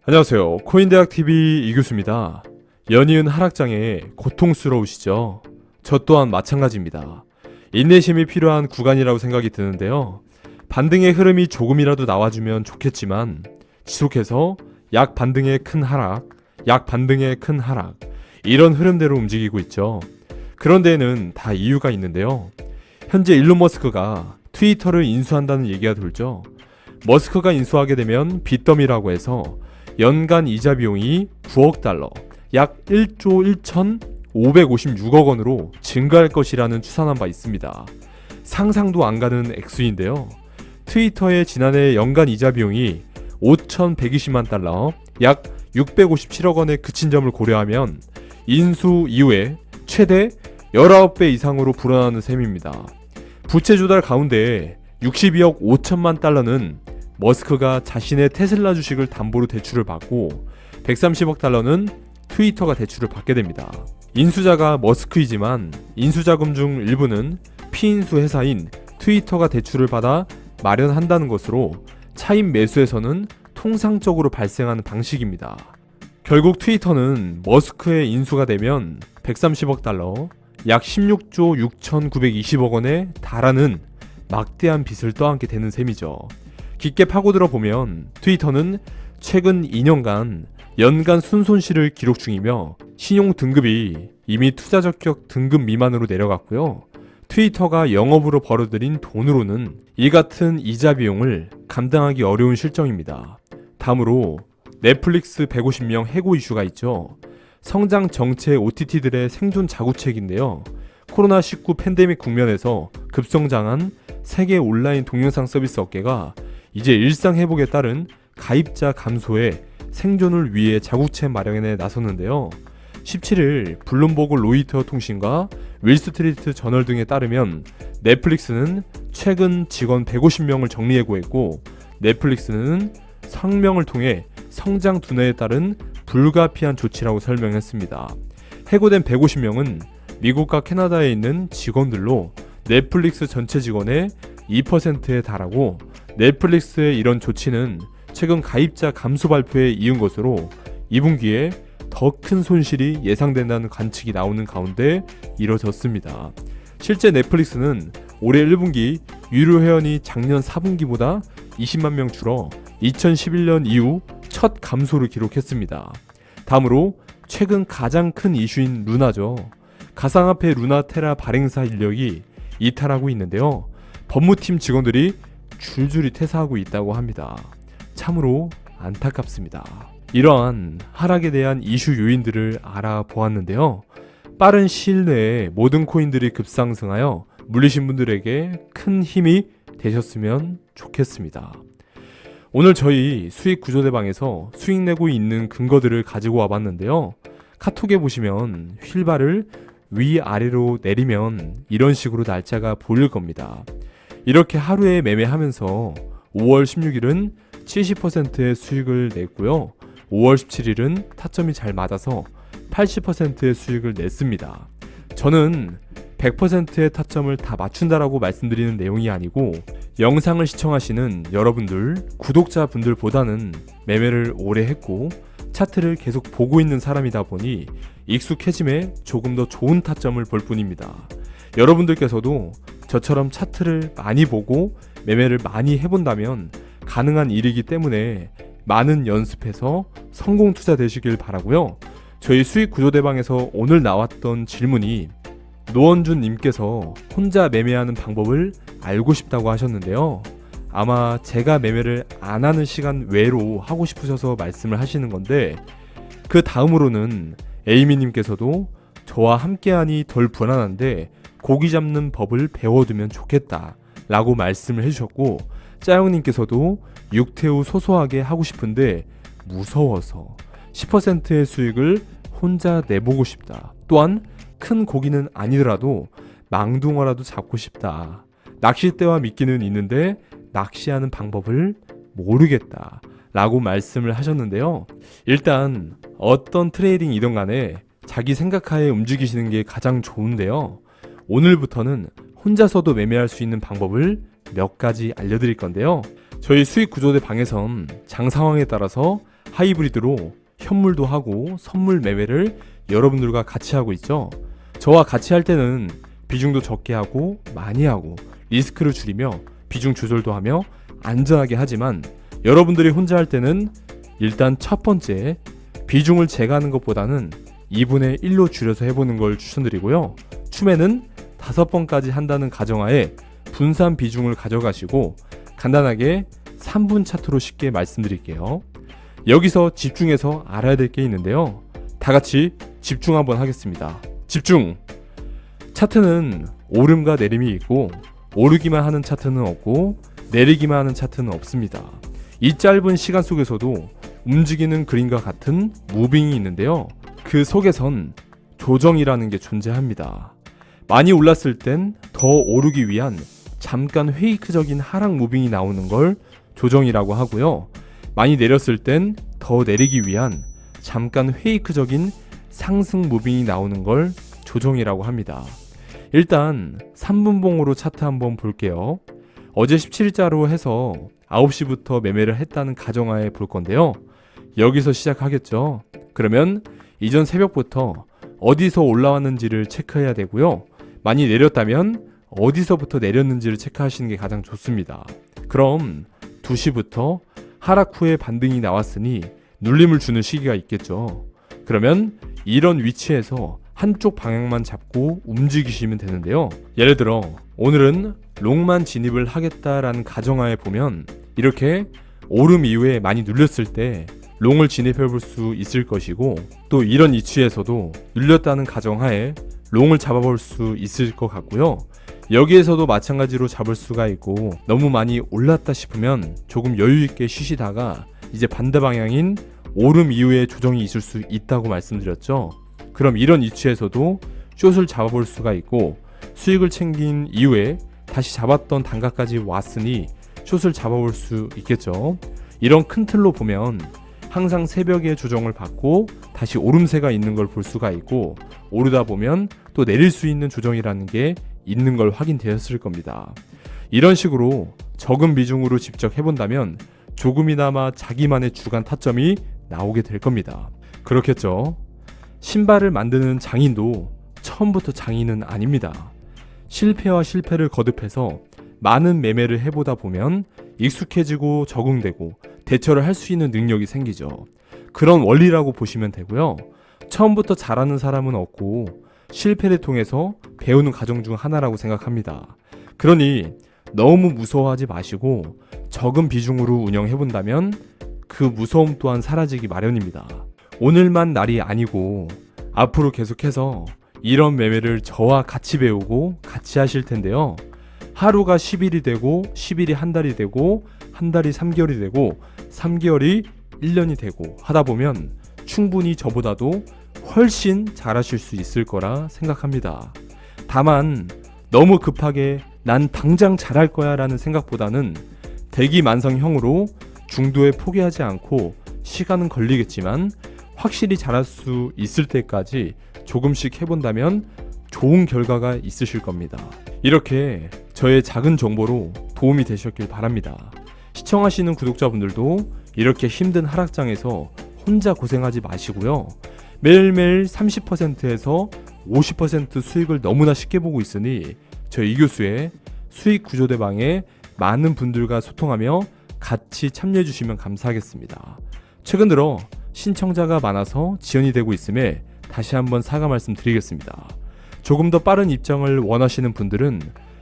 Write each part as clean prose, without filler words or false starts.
안녕하세요. 코인대학TV 이교수입니다. 연이은 하락장에 고통스러우시죠? 저 또한 마찬가지입니다. 인내심이 필요한 구간이라고 생각이 드는데요. 반등의 흐름이 조금이라도 나와주면 좋겠지만 지속해서 약 반등의 큰 하락, 약 반등의 큰 하락, 이런 흐름대로 움직이고 있죠. 그런 데에는 다 이유가 있는데요. 현재 일론 머스크가 트위터를 인수한다는 얘기가 돌죠. 머스크가 인수하게 되면 빚더미라고 해서 연간 이자 비용이 9억 달러, 약 1조 1,556억 원으로 증가할 것이라는 추산한 바 있습니다. 상상도 안 가는 액수인데요. 트위터의 지난해 연간 이자 비용이 5,120만 달러, 약 657억 원에 그친 점을 고려하면 인수 이후에 최대 19배 이상으로 불어나는 셈입니다. 부채 조달 가운데 62억 5천만 달러는 머스크가 자신의 테슬라 주식을 담보로 대출을 받고 130억 달러는 트위터가 대출을 받게 됩니다. 인수자가 머스크이지만 인수자금 중 일부는 피인수 회사인 트위터가 대출을 받아 마련한다는 것으로 차입 매수에서는 통상적으로 발생하는 방식입니다. 결국 트위터는 머스크의 인수가 되면 130억 달러, 약 16조 6,920억 원에 달하는 막대한 빚을 떠안게 되는 셈이죠. 깊게 파고들어 보면 트위터는 최근 2년간 연간 순손실을 기록 중이며 신용 등급이 이미 투자 적격 등급 미만으로 내려갔고요. 트위터가 영업으로 벌어들인 돈으로는 이 같은 이자 비용을 감당하기 어려운 실정입니다. 다음으로 넷플릭스 150명 해고 이슈가 있죠. 성장 정체 OTT들의 생존 자구책인데요. 코로나19 팬데믹 국면에서 급성장한 세계 온라인 동영상 서비스 업계가 이제 일상 회복에 따른 가입자 감소에 생존을 위해 자구책 마련에 나섰는데요. 17일 블룸버그 로이터 통신과 윌스트리트 저널 등에 따르면 넷플릭스는 최근 직원 150명을 정리해고했고 넷플릭스는 성명을 통해 성장 둔화에 따른 불가피한 조치라고 설명했습니다. 해고된 150명은 미국과 캐나다에 있는 직원들로 넷플릭스 전체 직원의 2%에 달하고 넷플릭스의 이런 조치는 최근 가입자 감소 발표에 이은 것으로 2분기에 더 큰 손실이 예상된다는 관측이 나오는 가운데 이뤄졌습니다. 실제 넷플릭스는 올해 1분기 유료 회원이 작년 4분기보다 20만 명 줄어 2011년 이후 첫 감소를 기록했습니다. 다음으로 최근 가장 큰 이슈인 루나죠. 가상화폐 루나 테라 발행사 인력이 이탈하고 있는데요. 법무팀 직원들이 줄줄이 퇴사하고 있다고 합니다. 참으로 안타깝습니다. 이러한 하락에 대한 이슈 요인들을 알아보았는데요. 빠른 시일 내에 모든 코인들이 급상승하여 물리신 분들에게 큰 힘이 되셨으면 좋겠습니다. 오늘 저희 수익 구조대방에서 수익 내고 있는 근거들을 가지고 와봤는데요. 카톡에 보시면 휠바를 위아래로 내리면 이런 식으로 날짜가 보일 겁니다. 이렇게 하루에 매매하면서 5월 16일은 70%의 수익을 냈고요. 5월 17일은 타점이 잘 맞아서 80%의 수익을 냈습니다. 저는 100%의 타점을 다 맞춘다라고 말씀드리는 내용이 아니고 영상을 시청하시는 여러분들, 구독자분들보다는 매매를 오래 했고 차트를 계속 보고 있는 사람이다 보니 익숙해짐에 조금 더 좋은 타점을 볼 뿐입니다. 여러분들께서도 저처럼 차트를 많이 보고 매매를 많이 해본다면 가능한 일이기 때문에 많은 연습해서 성공 투자 되시길 바라고요. 저희 수익 구조대방에서 오늘 나왔던 질문이 노원준 님께서 혼자 매매하는 방법을 알고 싶다고 하셨는데요. 아마 제가 매매를 안 하는 시간 외로 하고 싶으셔서 말씀을 하시는 건데 그 다음으로는 에이미 님께서도 저와 함께하니 덜 불안한데 고기 잡는 법을 배워두면 좋겠다 라고 말씀을 해주셨고 짜영님께서도 육퇴 후 소소하게 하고 싶은데 무서워서 10%의 수익을 혼자 내보고 싶다. 또한 큰 고기는 아니더라도 망둥어라도 잡고 싶다. 낚싯대와 미끼는 있는데 낚시하는 방법을 모르겠다 라고 말씀을 하셨는데요. 일단 어떤 트레이딩이든 간에 자기 생각하에 움직이시는 게 가장 좋은데요. 오늘부터는 혼자서도 매매할 수 있는 방법을 몇 가지 알려드릴 건데요. 저희 수익 구조대 방에선 장 상황에 따라서 하이브리드로 현물도 하고 선물 매매를 여러분들과 같이 하고 있죠. 저와 같이 할 때는 비중도 적게 하고 많이 하고 리스크를 줄이며 비중 조절도 하며 안전하게 하지만, 여러분들이 혼자 할 때는 일단 첫 번째, 비중을 제가 하는 것보다는 2분의 1로 줄여서 해보는 걸 추천드리고요. 춤에는 5번까지 한다는 가정하에 분산 비중을 가져가시고 간단하게 3분 차트로 쉽게 말씀드릴게요. 여기서 집중해서 알아야 될 게 있는데요. 다 같이 집중 한번 하겠습니다. 집중! 차트는 오름과 내림이 있고 오르기만 하는 차트는 없고 내리기만 하는 차트는 없습니다. 이 짧은 시간 속에서도 움직이는 그림과 같은 무빙이 있는데요. 그 속에선 조정이라는 게 존재합니다. 많이 올랐을 땐 더 오르기 위한 잠깐 페이크적인 하락 무빙이 나오는 걸 조정이라고 하고요. 많이 내렸을 땐 더 내리기 위한 잠깐 페이크적인 상승 무빙이 나오는 걸 조정이라고 합니다. 일단 3분봉으로 차트 한번 볼게요. 어제 17일자로 해서 9시부터 매매를 했다는 가정하에 볼 건데요. 여기서 시작하겠죠. 그러면 이전 새벽부터 어디서 올라왔는지를 체크해야 되고요. 많이 내렸다면 어디서부터 내렸는지를 체크하시는 게 가장 좋습니다. 그럼 2시부터 하락 후에 반등이 나왔으니 눌림을 주는 시기가 있겠죠. 그러면 이런 위치에서 한쪽 방향만 잡고 움직이시면 되는데요. 예를 들어 오늘은 롱만 진입을 하겠다라는 가정하에 보면 이렇게 오름 이후에 많이 눌렸을 때 롱을 진입해 볼 수 있을 것이고, 또 이런 위치에서도 눌렸다는 가정하에 롱을 잡아볼 수 있을 것 같고요. 여기에서도 마찬가지로 잡을 수가 있고, 너무 많이 올랐다 싶으면 조금 여유있게 쉬시다가 이제 반대 방향인 오름 이후에 조정이 있을 수 있다고 말씀드렸죠. 그럼 이런 위치에서도 숏을 잡아볼 수가 있고, 수익을 챙긴 이후에 다시 잡았던 단가까지 왔으니 숏을 잡아볼 수 있겠죠. 이런 큰 틀로 보면 항상 새벽에 조정을 받고 다시 오름세가 있는 걸 볼 수가 있고, 오르다 보면 또 내릴 수 있는 조정이라는 게 있는 걸 확인되었을 겁니다. 이런 식으로 적은 비중으로 직접 해본다면 조금이나마 자기만의 주간 타점이 나오게 될 겁니다. 그렇겠죠. 신발을 만드는 장인도 처음부터 장인은 아닙니다. 실패와 실패를 거듭해서 많은 매매를 해보다 보면 익숙해지고 적응되고 대처를 할 수 있는 능력이 생기죠. 그런 원리라고 보시면 되고요. 처음부터 잘하는 사람은 없고 실패를 통해서 배우는 과정 중 하나라고 생각합니다. 그러니 너무 무서워하지 마시고 적은 비중으로 운영해본다면 그 무서움 또한 사라지기 마련입니다. 오늘만 날이 아니고 앞으로 계속해서 이런 매매를 저와 같이 배우고 같이 하실 텐데요. 하루가 10일이 되고 10일이 한 달이 되고 한 달이 3개월이 되고 3개월이 1년이 되고 하다 보면 충분히 저보다도 훨씬 잘하실 수 있을 거라 생각합니다. 다만 너무 급하게 난 당장 잘할 거야 라는 생각보다는 대기만성형으로 중도에 포기하지 않고 시간은 걸리겠지만 확실히 잘할 수 있을 때까지 조금씩 해본다면 좋은 결과가 있으실 겁니다. 이렇게 저의 작은 정보로 도움이 되셨길 바랍니다. 시청하시는 구독자분들도 이렇게 힘든 하락장에서 혼자 고생하지 마시고요. 매일매일 30%에서 50% 수익을 너무나 쉽게 보고 있으니 저희 이 교수의 수익 구조대방에 많은 분들과 소통하며 같이 참여해 주시면 감사하겠습니다. 최근 들어 신청자가 많아서 지연이 되고 있음에 다시 한번 사과 말씀드리겠습니다. 조금 더 빠른 입장을 원하시는 분들은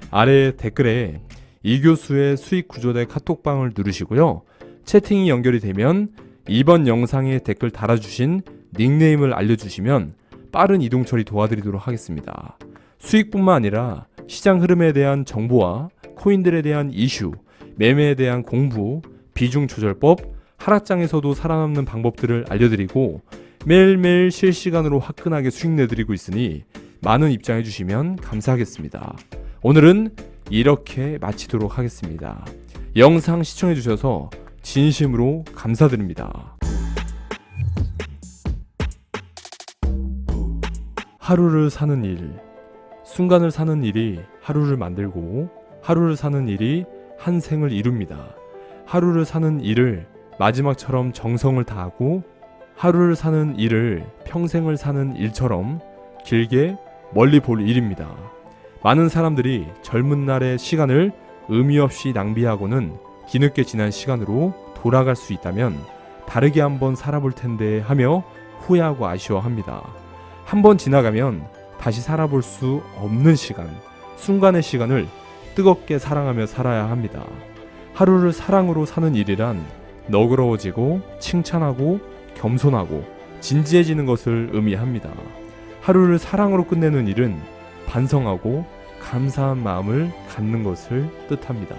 아래 댓글에 이 교수의 수익 구조대 카톡방을 누르시고요. 채팅이 연결이 되면 이번 영상에 댓글 달아주신 닉네임을 알려주시면 빠른 이동 처리 도와드리도록 하겠습니다. 수익뿐만 아니라 시장 흐름에 대한 정보와 코인들에 대한 이슈, 매매에 대한 공부, 비중 조절법, 하락장에서도 살아남는 방법들을 알려드리고 매일매일 실시간으로 화끈하게 수익 내드리고 있으니 많은 입장해 주시면 감사하겠습니다. 오늘은 이렇게 마치도록 하겠습니다. 영상 시청해 주셔서 진심으로 감사드립니다. 하루를 사는 일, 순간을 사는 일이 하루를 만들고 하루를 사는 일이 한 생을 이룹니다. 하루를 사는 일을 마지막처럼 정성을 다하고 하루를 사는 일을 평생을 사는 일처럼 길게 멀리 볼 일입니다. 많은 사람들이 젊은 날의 시간을 의미 없이 낭비하고는 뒤늦게 지난 시간으로 돌아갈 수 있다면 다르게 한번 살아볼 텐데 하며 후회하고 아쉬워합니다. 한번 지나가면 다시 살아볼 수 없는 시간, 순간의 시간을 뜨겁게 사랑하며 살아야 합니다. 하루를 사랑으로 사는 일이란 너그러워지고 칭찬하고 겸손하고 진지해지는 것을 의미합니다. 하루를 사랑으로 끝내는 일은 반성하고 감사한 마음을 갖는 것을 뜻합니다.